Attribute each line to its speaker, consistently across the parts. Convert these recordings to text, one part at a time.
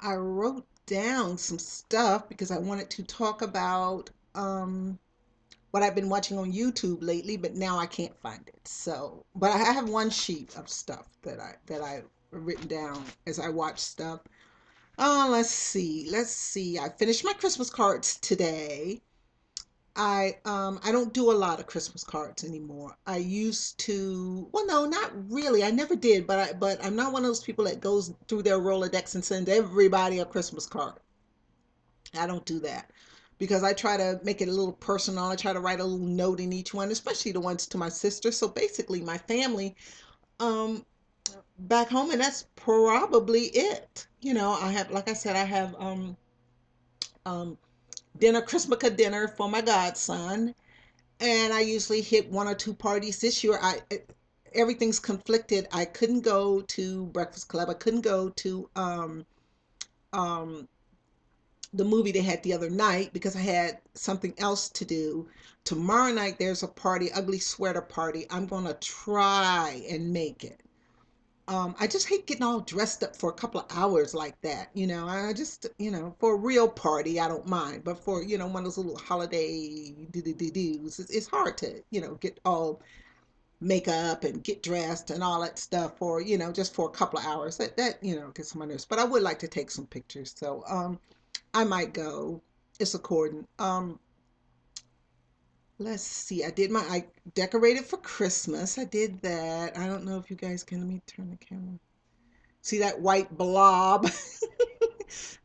Speaker 1: I wrote down some stuff because I wanted to talk about what I've been watching on YouTube lately, but now I can't find it. So, but I have one sheet of stuff that I written down as I watch stuff. Let's see. Let's see. I finished my Christmas cards today. I don't do a lot of Christmas cards anymore. I used to, well, no, not really. I never did, but I'm not one of those people that goes through their Rolodex and send everybody a Christmas card. I don't do that because I try to make it a little personal. I try to write a little note in each one, especially the ones to my sister. So basically, my family um back home, and that's probably it. I have, like I said, I have um dinner, Christmas dinner for my godson, and I usually hit one or two parties. This year, everything's conflicted. I couldn't go to Breakfast Club. I couldn't go to um the movie they had the other night because I had something else to do. Tomorrow night there's a party, ugly sweater party. I'm gonna try and make it. I just hate getting all dressed up for a couple of hours like that. I just, for a real party, I don't mind. But for, one of those little holiday do-do-do-dos, it's hard to, get all makeup and get dressed and all that stuff for, just for a couple of hours. That gets on my nerves. But I would like to take some pictures. So, I might go. It's according. Let's see. I decorated for Christmas. I did that. I don't know if you guys can, let me turn the camera. See that white blob?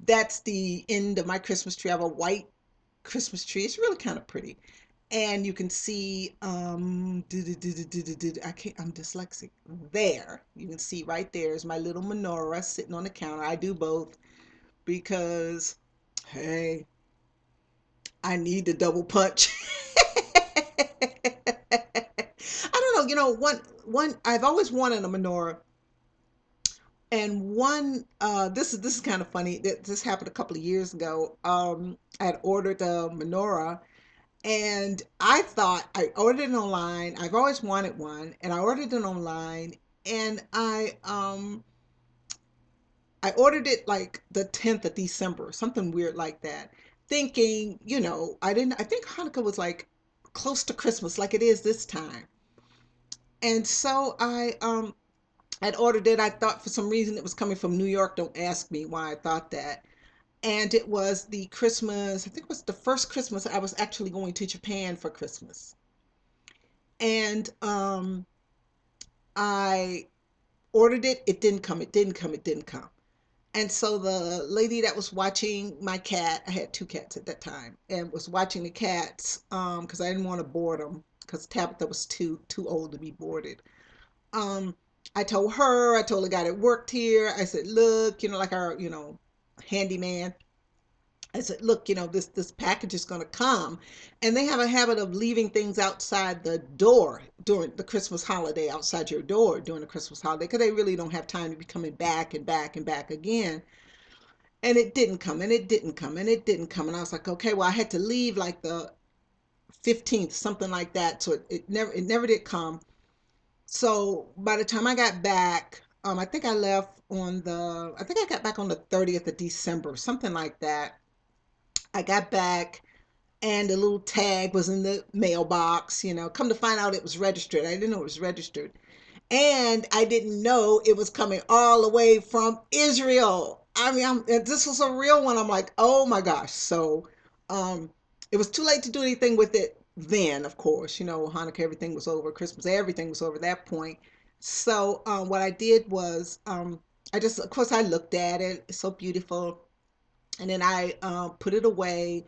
Speaker 1: That's the end of my Christmas tree. I have a white Christmas tree. It's really kind of pretty. And you can see, I can't, I'm dyslexic. There. You can see right there is my little menorah sitting on the counter. I do both because, hey, I need the double punch. I don't know, one I've always wanted a menorah, and one this is kind of funny. This happened a couple of years ago. I had ordered a menorah, and I thought I ordered it online. I've always wanted one, and I ordered it online, and I ordered it like the 10th of December, something weird like that, thinking, I think Hanukkah was like close to Christmas, like it is this time. And so I'd ordered it. I thought for some reason it was coming from New York. Don't ask me why I thought that. And it was the Christmas, I think it was the first Christmas I was actually going to Japan for Christmas. And I ordered it. It didn't come. It didn't come. It didn't come. And so the lady that was watching my cat, I had two cats at that time, and was watching the cats because I didn't want to board them because Tabitha was too old to be boarded. Um, I told the guy that worked here, I said, look, like our, handyman. I said, look, this package is going to come, and they have a habit of leaving things outside the door during the Christmas holiday, outside your door during the Christmas holiday, because they really don't have time to be coming back and back and back again. And it didn't come, and it didn't come, and it didn't come, and I was like, okay, well, I had to leave like the 15th, something like that, so it never did come. So by the time I got back, I think I got back on the 30th of December, something like that. I got back, and the little tag was in the mailbox. Come to find out it was registered. I didn't know it was registered. And I didn't know it was coming all the way from Israel. I mean, this was a real one. I'm like, oh my gosh. So um, it was too late to do anything with it then, of course. Hanukkah, everything was over. Christmas, everything was over at that point. So what I did was of course, I looked at it. It's so beautiful. And then I put it away.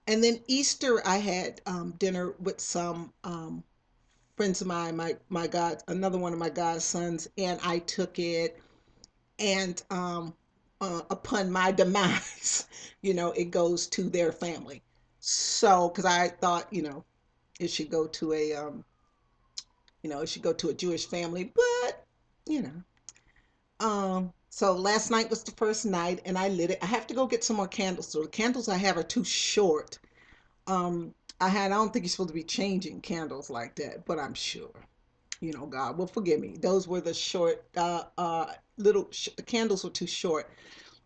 Speaker 1: And then Easter, I had dinner with some friends of mine, my god, another one of my godsons, and I took it, and upon my demise, it goes to their family. So, because I thought, it should go to it should go to a Jewish family, but you know, so last night was the first night, and I lit it. I have to go get some more candles. So the candles I have are too short. I don't think you're supposed to be changing candles like that, but I'm sure. God will forgive me. Those were the short, the candles were too short.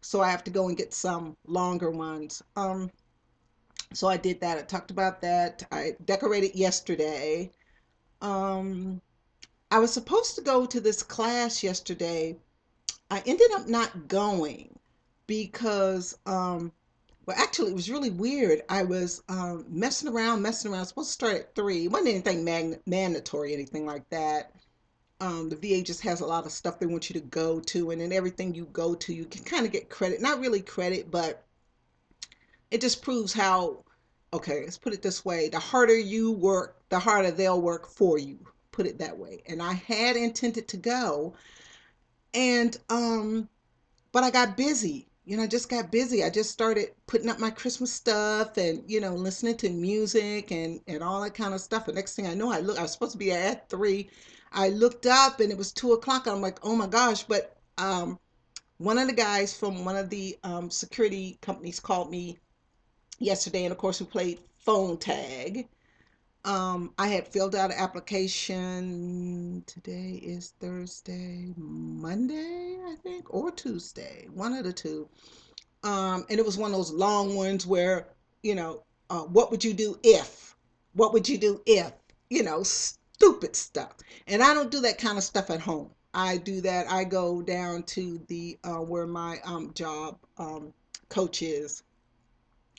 Speaker 1: so I have to go and get some longer ones. So I did that. I talked about that. I decorated yesterday. Um, I was supposed to go to this class yesterday. I ended up not going because, well, actually, it was really weird. I was messing around. I was supposed to start at 3. It wasn't anything mandatory, anything like that. The VA just has a lot of stuff they want you to go to, and then everything you go to, you can kind of get credit. Not really credit, but it just proves how, okay, let's put it this way, the harder you work, the harder they'll work for you. Put it that way. And I had intended to go, and but I got busy. I just got busy. I just started putting up my Christmas stuff and, listening to music and all that kind of stuff. And next thing I know, I was supposed to be at 3. I looked up and it was 2 o'clock. I'm like, oh my gosh. But one of the guys from one of the security companies called me yesterday. And of course, we played phone tag. I had filled out an application. Today is Thursday, Monday, I think, or Tuesday, one of the two. And it was one of those long ones where, what would you do if? What would you do if? Stupid stuff. And I don't do that kind of stuff at home. I do that. I go down to the where my job coach is.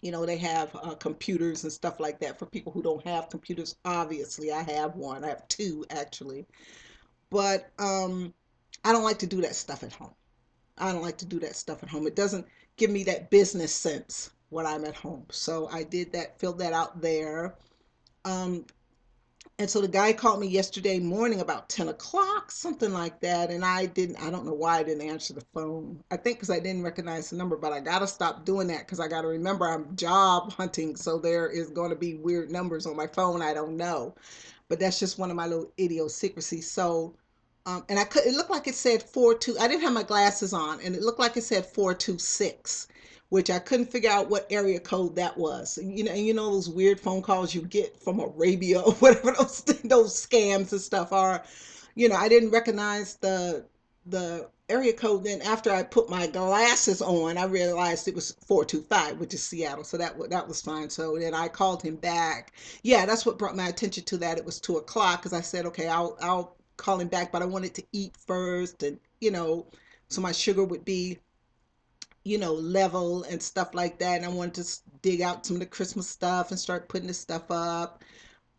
Speaker 1: They have computers and stuff like that for people who don't have computers. Obviously, I have one. I have two actually, but I don't like to do that stuff at home. I don't like to do that stuff at home. It doesn't give me that business sense when I'm at home. So I did that, filled that out there. Um, and so the guy called me yesterday morning about 10 o'clock, something like that. And I don't know why I didn't answer the phone. I think because I didn't recognize the number, but I got to stop doing that because I got to remember I'm job hunting. So there is going to be weird numbers on my phone. I don't know. But that's just one of my little idiosyncrasies. So, and it looked like it said 42. I didn't have my glasses on and it looked like it said 426, which I couldn't figure out what area code that was. And those weird phone calls you get from Arabia or whatever those scams and stuff are. I didn't recognize the area code. Then after I put my glasses on, I realized it was 425, which is Seattle. So that was fine. So then I called him back. Yeah, that's what brought my attention to that. It was 2 o'clock because I said, okay, I'll call him back, but I wanted to eat first, and so my sugar would be level and stuff like that. And I wanted to dig out some of the Christmas stuff and start putting this stuff up.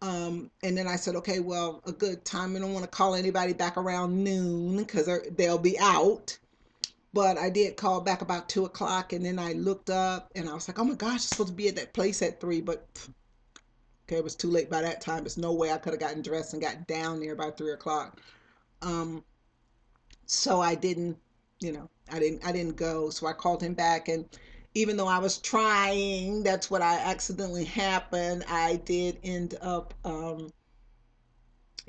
Speaker 1: And then I said, okay, well, a good time. I don't want to call anybody back around noon because they'll be out. But I did call back about 2 o'clock, and then I looked up and I was like, oh my gosh, I'm supposed to be at that place at 3, but okay, it was too late by that time. There's no way I could have gotten dressed and got down there by 3 o'clock. Um, so I didn't go. So I called him back, and even though I was trying, that's what I accidentally happened. I did end up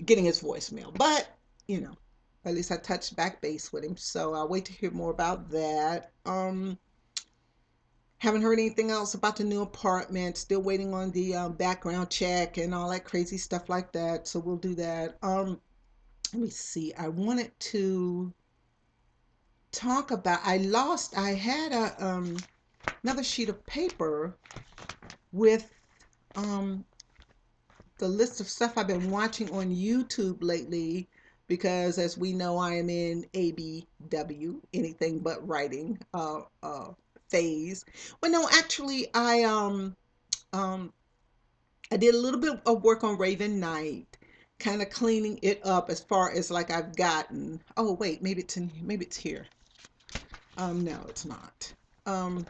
Speaker 1: getting his voicemail, but you know, at least I touched back base with him. So I'll wait to hear more about that. Haven't heard anything else about the new apartment. Still waiting on the background check and all that crazy stuff like that. So we'll do that. Let me see. I wanted to talk about. I had a another sheet of paper with um the list of stuff I've been watching on YouTube lately, because as we know, I am in ABW, anything but writing phase. Well, no, actually, um I did a little bit of work on Raven Knight, kind of cleaning it up as far as like I've gotten. Oh wait, maybe it's here. No, it's not. Um,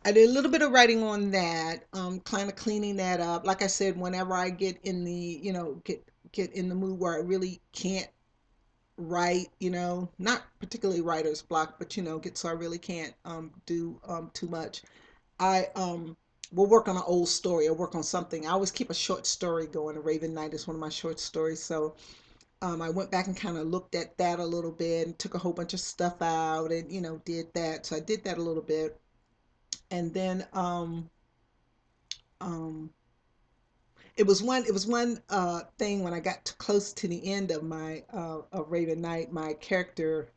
Speaker 1: I did a little bit of writing on that, kind of cleaning that up. Like I said, whenever I get in the, get in the mood where I really can't write, not particularly writer's block, but get so I really can't do too much. I will work on an old story or work on something. I always keep a short story going. Raven Knight is one of my short stories. So I went back and kind of looked at that a little bit and took a whole bunch of stuff out and, did that. So I did that a little bit. And then um, it was one thing when I got close to the end of my of Raven Knight, my character,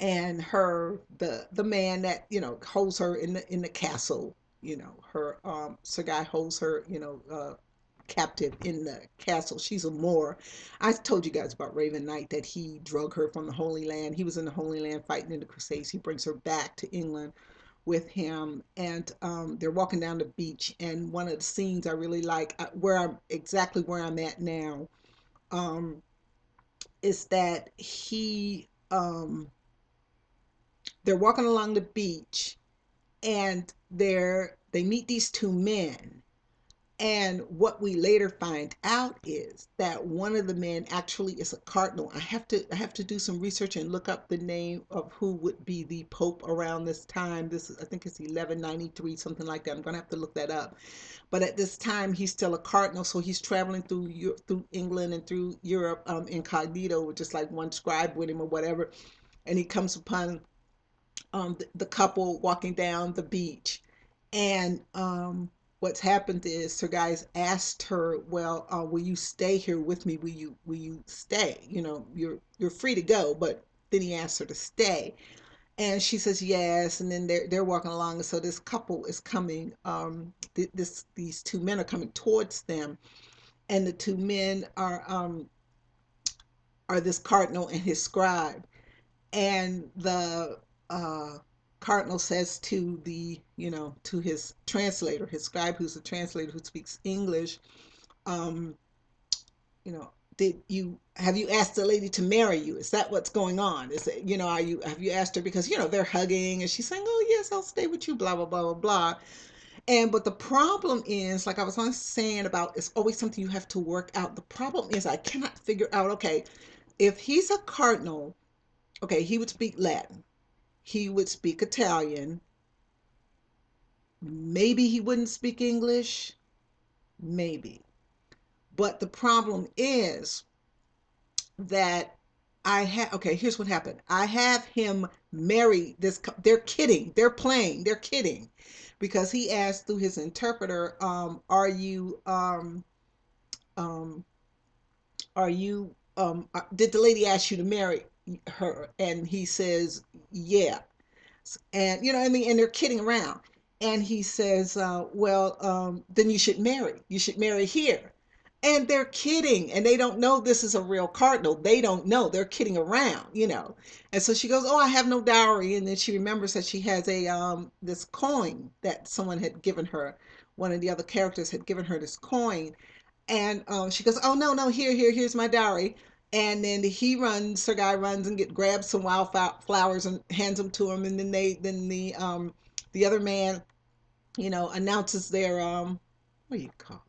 Speaker 1: and the man that holds her in the castle. Her Sir Guy holds her captive in the castle. She's a Moor. I told you guys about Raven Knight, that he drug her from the Holy Land. He was in the Holy Land fighting in the Crusades. He brings her back to England with him, and they're walking down the beach. And one of the scenes I really like, where I'm at now, um, is that they're walking along the beach, and they meet these two men. And what we later find out is that one of the men actually is a cardinal. I have to do some research and look up the name of who would be the pope around this time. I think it's 1193, something like that. I'm gonna have to look that up. But at this time, he's still a cardinal, so he's traveling through England and through Europe, incognito, with just like one scribe with him or whatever. And he comes upon the couple walking down the beach, and what's happened is Sir Guy's asked her, well, will you stay here with me? Will you stay? You're free to go, but then he asks her to stay, and she says yes. And then they're walking along, and so this couple is coming. These two men are coming towards them, and the two men are this cardinal and his scribe. And the cardinal says to to his translator, his scribe, who's a translator who speaks English, um, you know, did you have you asked the lady to marry you? Is that what's going on? Is it, are you have you asked her? Because they're hugging, and she's saying, oh yes, I'll stay with you, blah blah blah blah blah. And but the problem is, like I was only saying about, it's always something you have to work out. The problem is I cannot figure out, okay, if he's a cardinal, okay, he would speak Latin, he would speak Italian. Maybe he wouldn't speak English. Maybe. But the problem is that okay, here's what happened. I have him marry this. They're kidding. They're playing. They're kidding. Because he asked through his interpreter, um, are you, did the lady ask you to marry her? And he says, yeah. And you know what I mean, and they're kidding around. And he says, well, then you should marry here. And they're kidding, and they don't know this is a real cardinal. They don't know, they're kidding around. And so she goes, oh, I have no dowry. And then she remembers that she has a this coin that someone had given her. One of the other characters had given her this coin. And she goes, oh no, no, here's my dowry. And then Sir Guy runs and grabs some wildflowers and hands them to him. And then the other man, announces their what do you call it?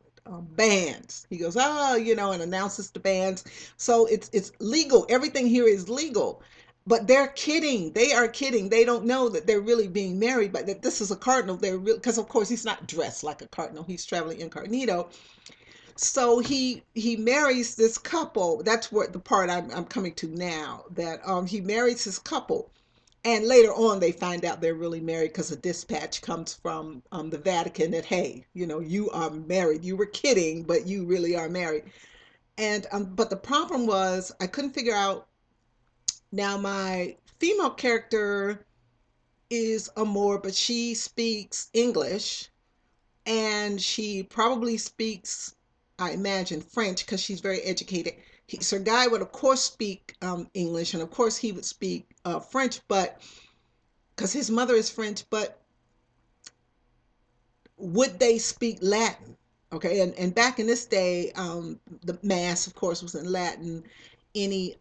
Speaker 1: Bands. He goes, oh, and announces the bands. So it's legal. Everything here is legal. But they're kidding. They are kidding. They don't know that they're really being married, but that this is a cardinal. They're real, because of course he's not dressed like a cardinal. He's traveling incognito. So he marries this couple. That's what the part I'm coming to now. That he marries his couple, and later on they find out they're really married, because a dispatch comes from the Vatican that, hey, you are married. You were kidding, but you really are married. And but the problem was I couldn't figure out. Now my female character is a Moor, but she speaks English, and she probably speaks, I imagine, French, because she's very educated. Sir Guy would, of course, speak English, and of course he would speak French, but because his mother is French. But would they speak Latin? Okay, and back in this day, the mass, of course, was in Latin. Any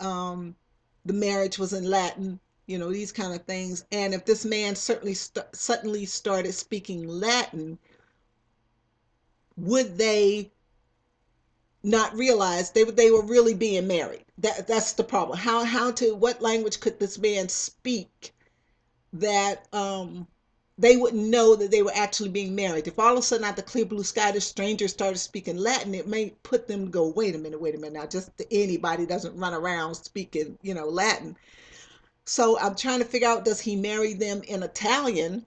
Speaker 1: The marriage was in Latin. These kind of things. And if this man suddenly started speaking Latin, would they not realize they were really being married? That's the problem. What language could this man speak that they wouldn't know that they were actually being married? If all of a sudden, out the clear blue sky, the stranger started speaking Latin, it may put them to go, wait a minute now, just anybody doesn't run around speaking Latin. So I'm trying to figure out, does he marry them in Italian,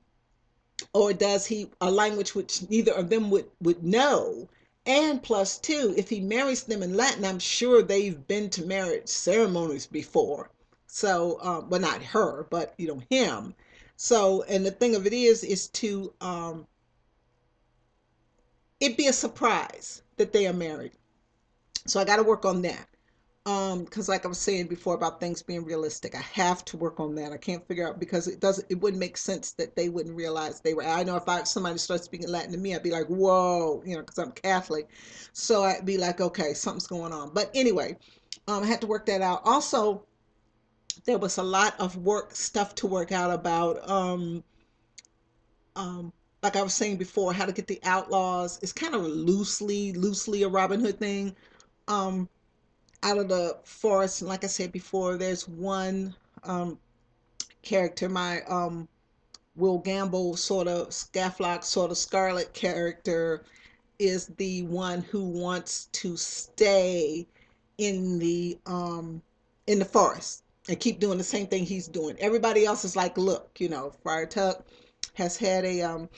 Speaker 1: or does he a language which neither of them would know? And plus two, if he marries them in Latin, I'm sure they've been to marriage ceremonies before. So, well, not her, but him. So, and the thing of it is to it be a surprise that they are married. So I got to work on that. Because like I was saying before about things being realistic, I have to work on that. I can't figure out because it wouldn't make sense that they wouldn't realize they were. I know if somebody starts speaking Latin to me, I'd be like, whoa, because I'm Catholic. So I'd be like, okay, something's going on. But anyway, I had to work that out. Also, there was a lot of work stuff to work out about um like I was saying before, how to get the outlaws. It's kind of loosely a Robin Hood thing. Um Out of the forest, and like I said before, there's one character, my Will Gamble sort of Scathlock sort of Scarlet character is the one who wants to stay in the um in the forest and keep doing the same thing he's doing. Everybody else is like, look, Friar Tuck has had a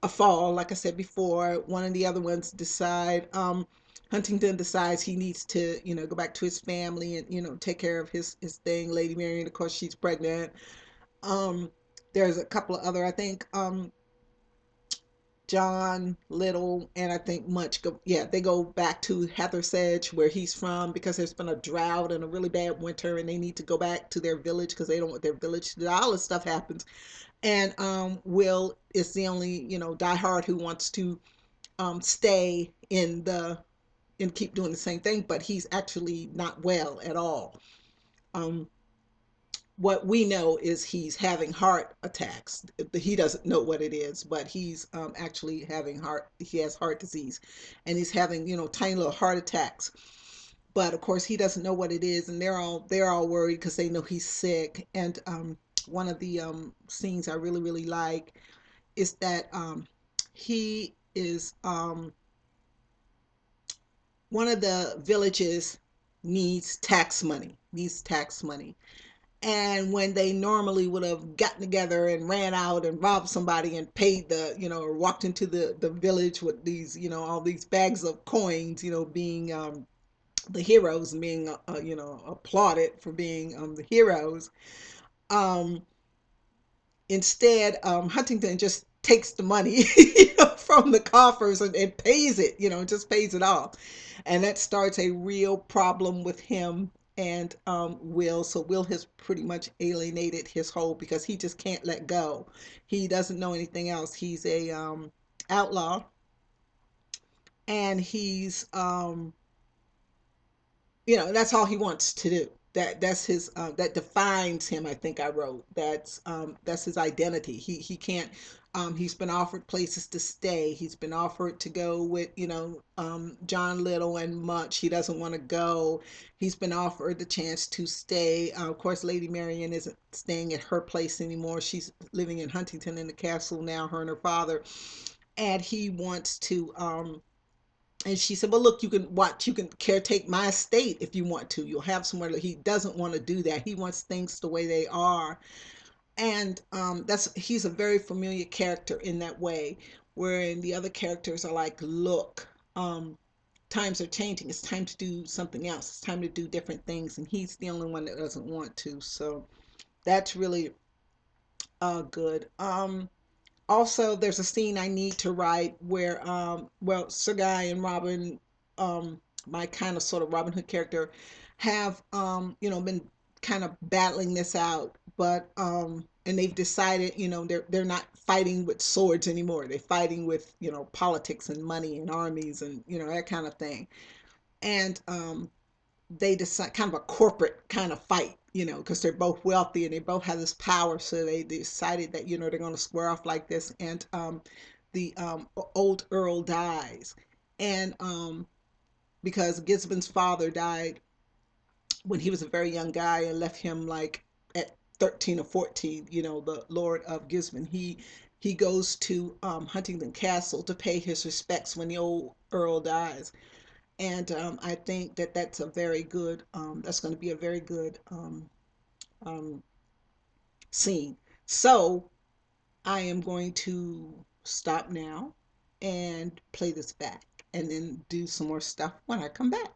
Speaker 1: fall, like I said before. One of the other ones decide Huntington decides he needs to, go back to his family and, take care of his thing. Lady Marian, of course, she's pregnant. Um, there's a couple of other, I think, John Little and I think Munch go, yeah, they go back to Heather's Edge where he's from because there's been a drought and a really bad winter and they need to go back to their village because they don't want their village to, all this stuff happens. And Will is the only, diehard who wants to stay in the and keep doing the same thing, but he's actually not well at all. Um, what we know is he's having heart attacks. He doesn't know what it is, but he's actually he has heart disease and he's having, tiny little heart attacks. But of course, he doesn't know what it is, and they're all worried because they know he's sick. And one of the scenes I really, really like is that he is one of the villages needs tax money. And when they normally would have gotten together and ran out and robbed somebody and paid or walked into the village with these, all these bags of coins, being the heroes and being, applauded for being the heroes. Um, Instead, Huntington just takes the money from the coffers and pays it, just pays it off. And that starts a real problem with him and Will. So Will has pretty much alienated his whole because he just can't let go. He doesn't know anything else. He's a outlaw and he's that's all he wants to do. That's his that defines him. I think I wrote that's his identity. He can't. He's been offered places to stay. He's been offered to go with John Little and Much. He doesn't want to go. He's been offered the chance to stay. Of course, Lady Marian isn't staying at her place anymore. She's living in Huntington in the castle now. Her and her father, and he wants to and she said, well, look, you can caretake my estate if you want to. You'll have somewhere. He doesn't want to do that. He wants things the way they are. And he's a very familiar character in that way, wherein the other characters are like, look, times are changing. It's time to do something else. It's time to do different things. And he's the only one that doesn't want to. So that's really good. Also, there's a scene I need to write where well, Sir Guy and Robin, my kind of sort of Robin Hood character, have been kind of battling this out, but and they've decided, they're not fighting with swords anymore. They're fighting with, politics and money and armies and, that kind of thing. And they decide kind of a corporate kind of fight, because they're both wealthy and they both have this power. So they decided that, they're going to square off like this. And the old Earl dies. And because Gisborne's father died when he was a very young guy and left him like at 13 or 14, the Lord of Gisborne, he goes to Huntington Castle to pay his respects when the old Earl dies. And I think that that's going to be a very good um, scene. So I am going to stop now and play this back and then do some more stuff when I come back.